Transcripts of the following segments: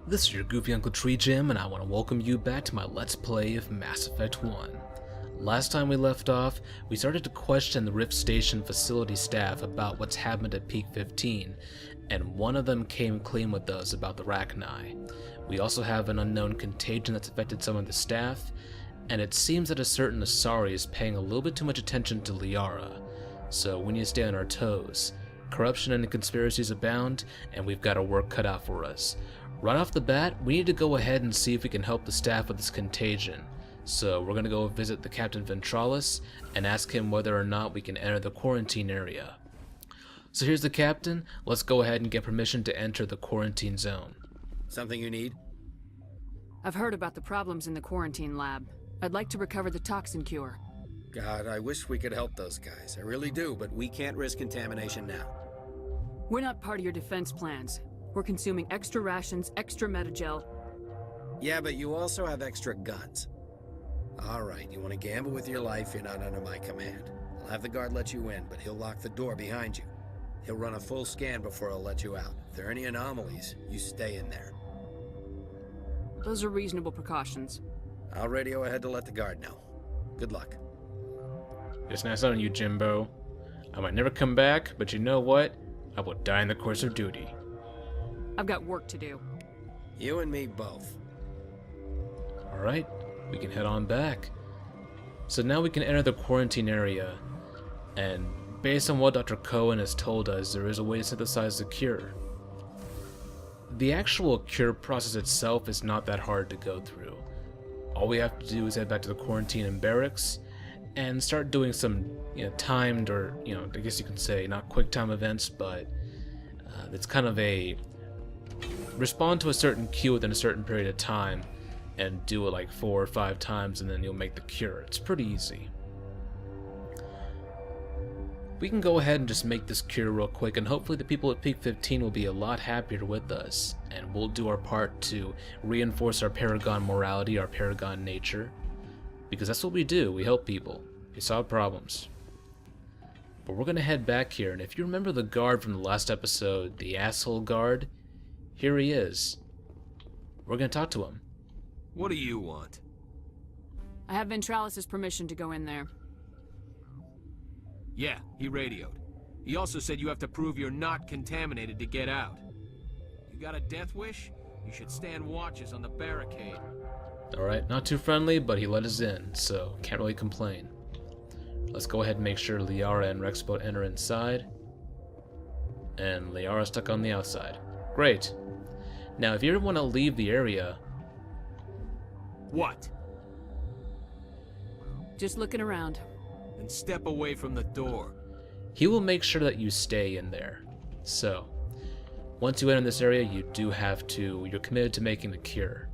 This is your goofy Uncle GreatTreeJam, and I want to welcome you back to my Let's Play of Mass Effect 1. Last time we left off, we started to question the Rift Station facility staff about what's happened at Peak 15, and one of them came clean with us about the Rachni. We also have an unknown contagion that's affected some of the staff, and it seems that a certain Asari is paying a little bit too much attention to Liara, so we need to stay on our toes. Corruption and conspiracies abound, and we've got our work cut out for us. Right off the bat, we need to go ahead and see if we can help the staff with this contagion. So we're going to go visit the Captain Ventralis and ask him whether or not we can enter the quarantine area. So here's the captain. Let's go ahead and get permission to enter the quarantine zone. Something you need? I've heard about the problems in the quarantine lab. I'd like to recover the toxin cure. God, I wish we could help those guys. I really do, but we can't risk contamination now. We're not part of your defense plans. We're consuming extra rations, extra metagel. Yeah, but you also have extra guns. Alright, you want to gamble with your life, you're not under my command. I'll have the guard let you in, but he'll lock the door behind you. He'll run a full scan before he'll let you out. If there are any anomalies, you stay in there. Those are reasonable precautions. I'll radio ahead to let the guard know. Good luck. It's nice on you, Jimbo. I might never come back, but you know what? I will die in the course of duty. I've got work to do. You and me both. Alright, we can head on back. So now we can enter the quarantine area, and based on what Dr. Cohen has told us, there is a way to synthesize the cure. The actual cure process itself is not that hard to go through. All we have to do is head back to the quarantine and barracks, and start doing some, timed, or, I guess you can say, not quick time events, but it's kind of a respond to a certain cue within a certain period of time, and do it like 4 or 5 times, and then you'll make the cure. It's pretty easy. We can go ahead and just make this cure real quick, and hopefully the people at Peak 15 will be a lot happier with us, and we'll do our part to reinforce our Paragon morality, our Paragon nature, because that's what we do. We help people. We solve problems. But we're going to head back here, and if you remember the guard from the last episode, the asshole guard, here he is. We're going to talk to him. What do you want? I have Ventralis' permission to go in there. Yeah, he radioed. He also said you have to prove you're not contaminated to get out. You got a death wish? You should stand watches on the barricade. Alright, not too friendly, but he let us in, so can't really complain. Let's go ahead and make sure Liara and Rexboat enter inside. And Liara's stuck on the outside. Great. Now, if you ever want to leave the area... What? Just looking around. Then step away from the door. He will make sure that you stay in there. So, once you enter this area, you do have to... You're committed to making the cure.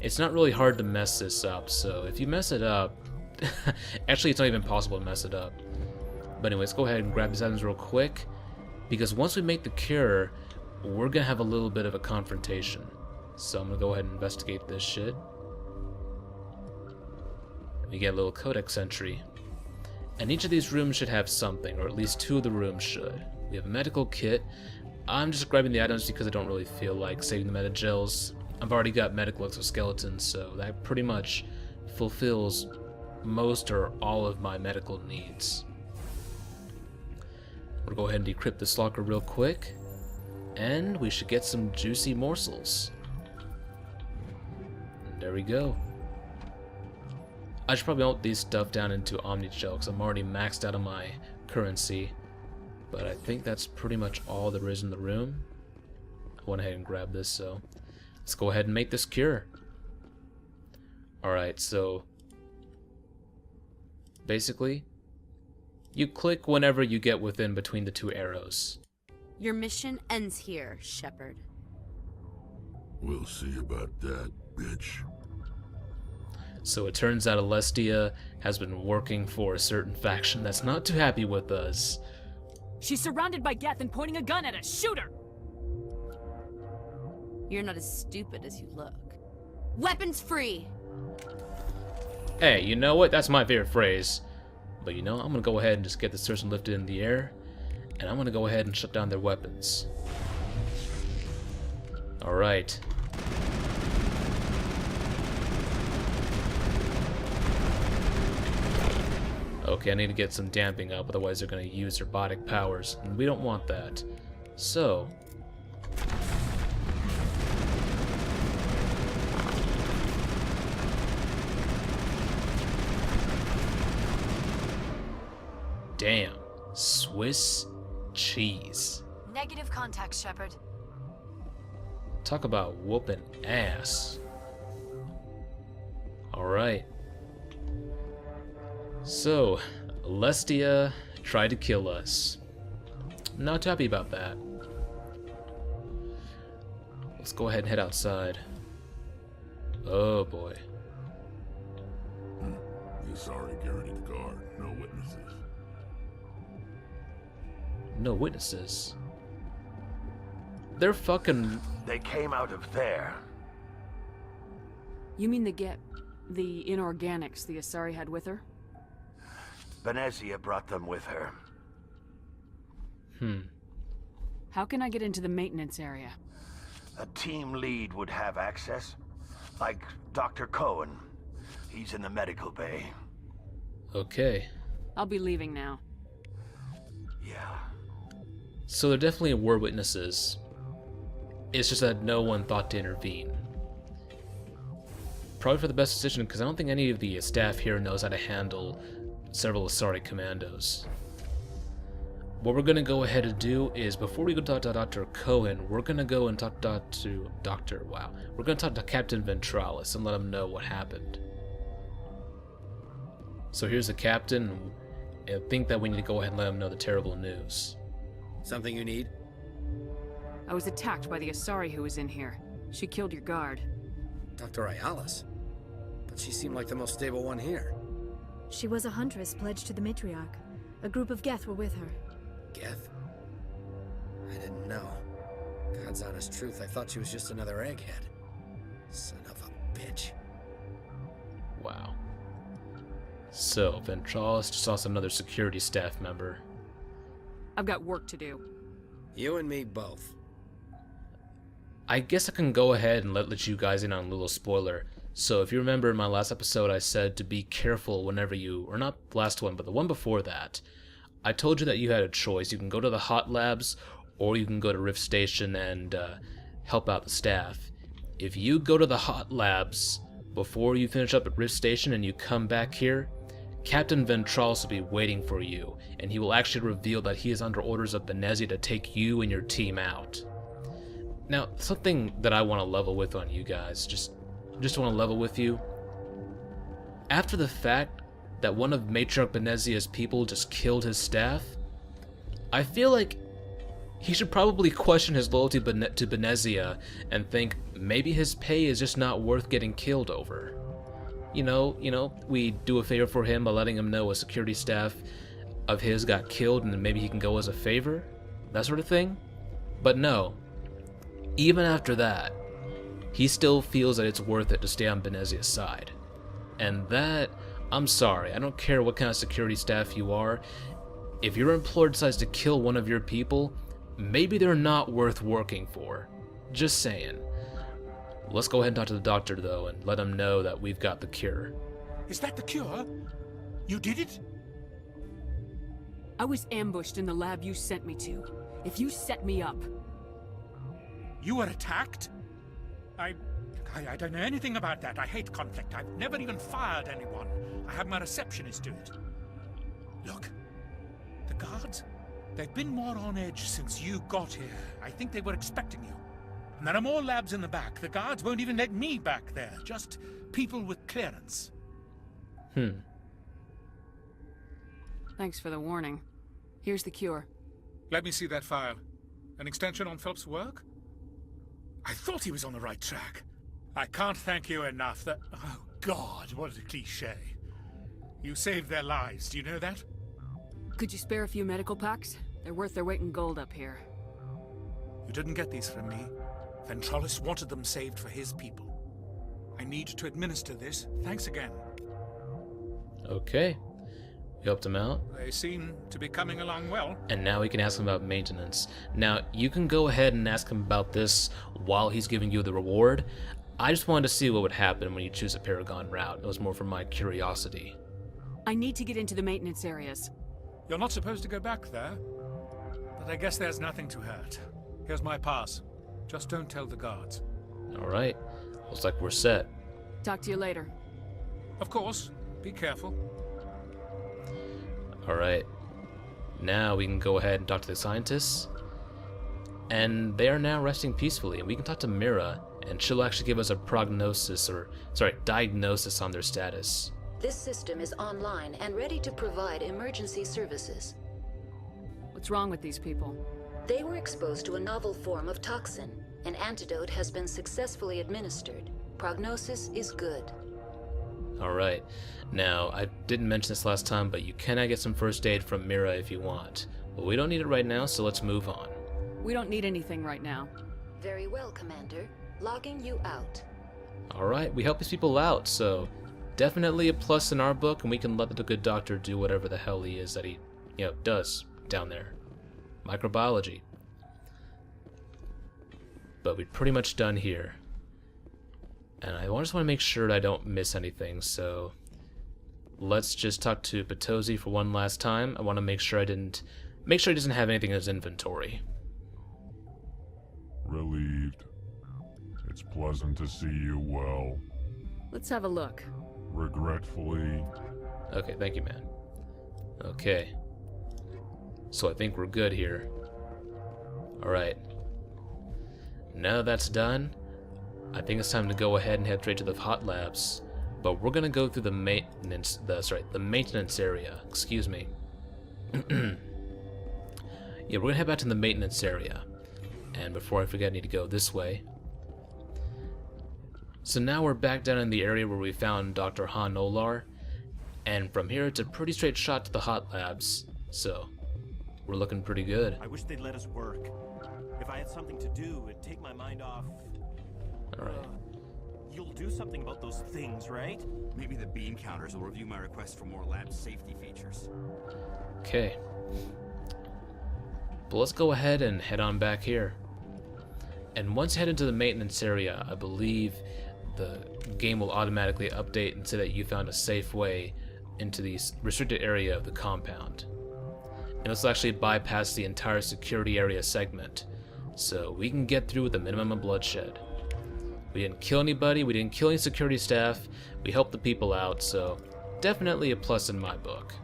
It's not really hard to mess this up, so if you mess it up... Actually, it's not even possible to mess it up. But anyways, go ahead and grab these items real quick, because once we make the cure, we're gonna have a little bit of a confrontation. So I'm gonna go ahead and investigate this shit. We get a little codex entry. And each of these rooms should have something, or at least 2 of the rooms should. We have a medical kit. I'm just grabbing the items because I don't really feel like saving the metagels. I've already got medical exoskeletons, so that pretty much fulfills most or all of my medical needs. We'll go ahead and decrypt this locker real quick, and we should get some juicy morsels. And there we go. I should probably melt these stuff down into Omnichel because I'm already maxed out on my currency, but I think that's pretty much all there is in the room. I went ahead and grabbed this, so let's go ahead and make this cure. Alright, so basically, you click whenever you get within between the 2 arrows. Your mission ends here, Shepard. We'll see about that, bitch. So it turns out Alestia has been working for a certain faction that's not too happy with us. She's surrounded by Geth and pointing a gun at us. Shoot her! You're not as stupid as you look. Weapons free! Hey, you know what? That's my favorite phrase. But I'm gonna go ahead and just get this person lifted in the air, and I'm gonna go ahead and shut down their weapons. Alright. Okay, I need to get some damping up, otherwise they're going to use their robotic powers, and we don't want that. So... Damn. Swiss cheese. Negative contact, Shepard. Talk about whooping ass. Alright. So, Lestia tried to kill us. Not happy about that. Let's go ahead and head outside. Oh boy. The Asari guaranteed the guard. No witnesses. No witnesses. They're fucking... They came out of there. You mean the inorganics the Asari had with her? Venezia brought them with her. How can I get into the maintenance area? A team lead would have access. Like Dr. Cohen. He's in the medical bay. Okay. I'll be leaving now. Yeah. So there definitely were witnesses. It's just that no one thought to intervene. Probably for the best decision, because I don't think any of the staff here knows how to handle several Asari commandos. What we're going to go ahead and do is, before we go talk to Dr. Cohen, we're going to go and talk to we're going to talk to Captain Ventralis and let him know what happened. So here's the captain, and I think that we need to go ahead and let him know the terrible news. Something you need? I was attacked by the Asari who was in here. She killed your guard. Dr. Ayalis? But she seemed like the most stable one here. She was a huntress pledged to the matriarch. A group of Geth were with her. Geth? I didn't know. God's honest truth, I thought she was just another egghead. Son of a bitch. Wow. So, Ventralis just lost another security staff member. I've got work to do. You and me both. I guess I can go ahead and let you guys in on a little spoiler. So if you remember in my last episode, I said to be careful whenever you, or not the last one, but the one before that, I told you that you had a choice. You can go to the hot labs, or you can go to Rift Station and help out the staff. If you go to the hot labs before you finish up at Rift Station and you come back here, Captain Ventralis will be waiting for you, and he will actually reveal that he is under orders of Venezia to take you and your team out. Now, something that I want to level with on you guys, just want to level with you. After the fact that one of Matriarch Venezia's people just killed his staff, I feel like he should probably question his loyalty to Venezia and think maybe his pay is just not worth getting killed over. You know, we do a favor for him by letting him know a security staff of his got killed and then maybe he can go as a favor, that sort of thing. But no, even after that, he still feels that it's worth it to stay on Venezia's side. And that, I'm sorry, I don't care what kind of security staff you are, if your employer decides to kill one of your people, maybe they're not worth working for. Just saying. Let's go ahead and talk to the doctor, though, and let him know that we've got the cure. Is that the cure? You did it? I was ambushed in the lab you sent me to. If you set me up... You were attacked? I don't know anything about that. I hate conflict. I've never even fired anyone. I have my receptionist do it. Look, the guards, they've been more on edge since you got here. I think they were expecting you. And there are more labs in the back. The guards won't even let me back there. Just people with clearance. Thanks for the warning. Here's the cure. Let me see that file. An extension on Phelps' work? I thought he was on the right track. I can't thank you enough. Oh, God, what a cliché. You saved their lives, do you know that? Could you spare a few medical packs? They're worth their weight in gold up here. You didn't get these from me. Ventralis wanted them saved for his people. I need to administer this. Thanks again. Okay. You helped him out? They seem to be coming along well. And now we can ask him about maintenance. Now, you can go ahead and ask him about this while he's giving you the reward. I just wanted to see what would happen when you choose a Paragon route. It was more for my curiosity. I need to get into the maintenance areas. You're not supposed to go back there. But I guess there's nothing to hurt. Here's my pass. Just don't tell the guards. Alright. Looks like we're set. Talk to you later. Of course. Be careful. Alright. Now we can go ahead and talk to the scientists. And they are now resting peacefully. And we can talk to Mira, and she'll actually give us a diagnosis on their status. This system is online and ready to provide emergency services. What's wrong with these people? They were exposed to a novel form of toxin. An antidote has been successfully administered. Prognosis is good. Alright. Now, I didn't mention this last time, but you can get some first aid from Mira if you want. But we don't need it right now, so let's move on. We don't need anything right now. Very well, Commander. Logging you out. Alright, we help these people out, so definitely a plus in our book, and we can let the good doctor do whatever the hell he is that he, does down there. Microbiology. But we're pretty much done here. And I just want to make sure that I don't miss anything, so let's just talk to Patosi for one last time. I want to make sure he doesn't have anything in his inventory. Relieved. It's pleasant to see you well. Let's have a look. Regretfully. Okay, thank you, man. Okay. So I think we're good here. Alright. Now that's done, I think it's time to go ahead and head straight to the hot labs. But we're gonna go through the maintenance area. Excuse me. Yeah, we're gonna head back to the maintenance area. And before I forget, I need to go this way. So now we're back down in the area where we found Dr. Han Olar. And from here, it's a pretty straight shot to the hot labs. So, we're looking pretty good. I wish they'd let us work. If I had something to do, it'd take my mind off. Alright. You'll do something about those things, right? Maybe the beam counters will review my request for more lab safety features. Okay. But let's go ahead and head on back here. And once you head into the maintenance area, I believe the game will automatically update and say that you found a safe way into the restricted area of the compound. And this will actually bypass the entire security area segment, so we can get through with a minimum of bloodshed. We didn't kill anybody, we didn't kill any security staff, we helped the people out, so definitely a plus in my book.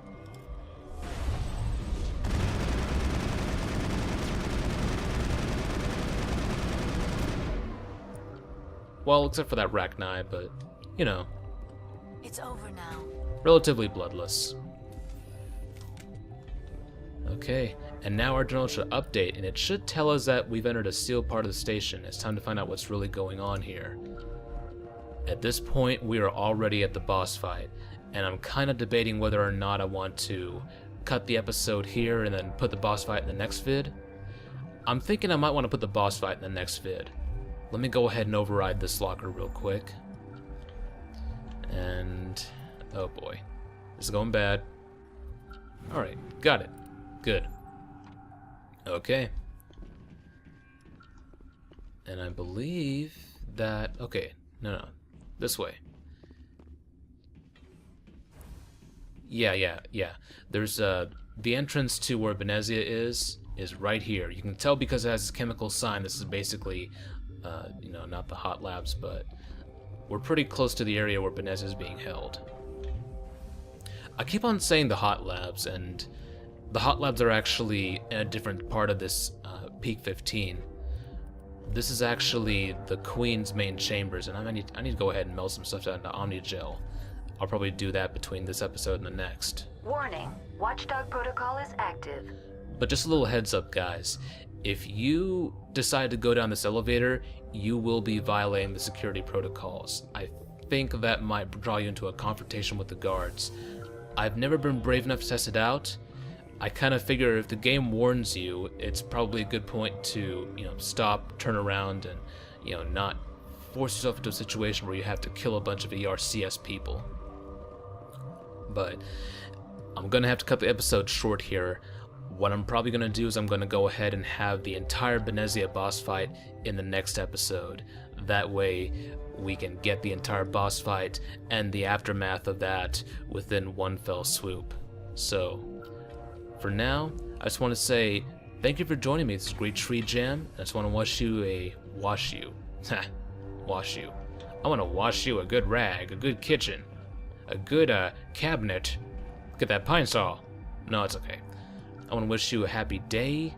Well, except for that Rachni, but, you know. It's over now. Relatively bloodless. Okay, and now our journal should update, and it should tell us that we've entered a sealed part of the station. It's time to find out what's really going on here. At this point, we are already at the boss fight, and I'm kind of debating whether or not I want to cut the episode here and then put the boss fight in the next vid. I'm thinking I might want to put the boss fight in the next vid. Let me go ahead and override this locker real quick. And, oh boy, this is going bad. Alright, got it. Good. Okay. And I believe that, okay, no, this way. Yeah. There's, the entrance to where Benezia is right here. You can tell because it has this chemical sign. This is basically, not the hot labs, but we're pretty close to the area where Benezia is being held. I keep on saying the hot labs, and the hot labs are actually in a different part of this Peak 15. This is actually the Queen's main chambers, and I need to go ahead and melt some stuff down into Omnigel. I'll probably do that between this episode and the next. Warning, Watchdog protocol is active. But just a little heads up, guys. If you decide to go down this elevator, you will be violating the security protocols. I think that might draw you into a confrontation with the guards. I've never been brave enough to test it out. I kind of figure if the game warns you, it's probably a good point to, stop, turn around, and, not force yourself into a situation where you have to kill a bunch of ERCS people. But I'm gonna have to cut the episode short here. What I'm probably gonna do is I'm gonna go ahead and have the entire Benezia boss fight in the next episode. That way we can get the entire boss fight and the aftermath of that within one fell swoop. So, for now, I just want to say thank you for joining me. This is GreatTreeJam. I just want to wash you. I want to wash you a good rag, a good kitchen, a good cabinet. Get that pine saw. No, it's okay. I want to wish you a happy day,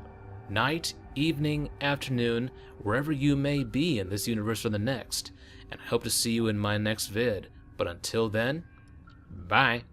night, evening, afternoon, wherever you may be in this universe or the next. And I hope to see you in my next vid. But until then, bye.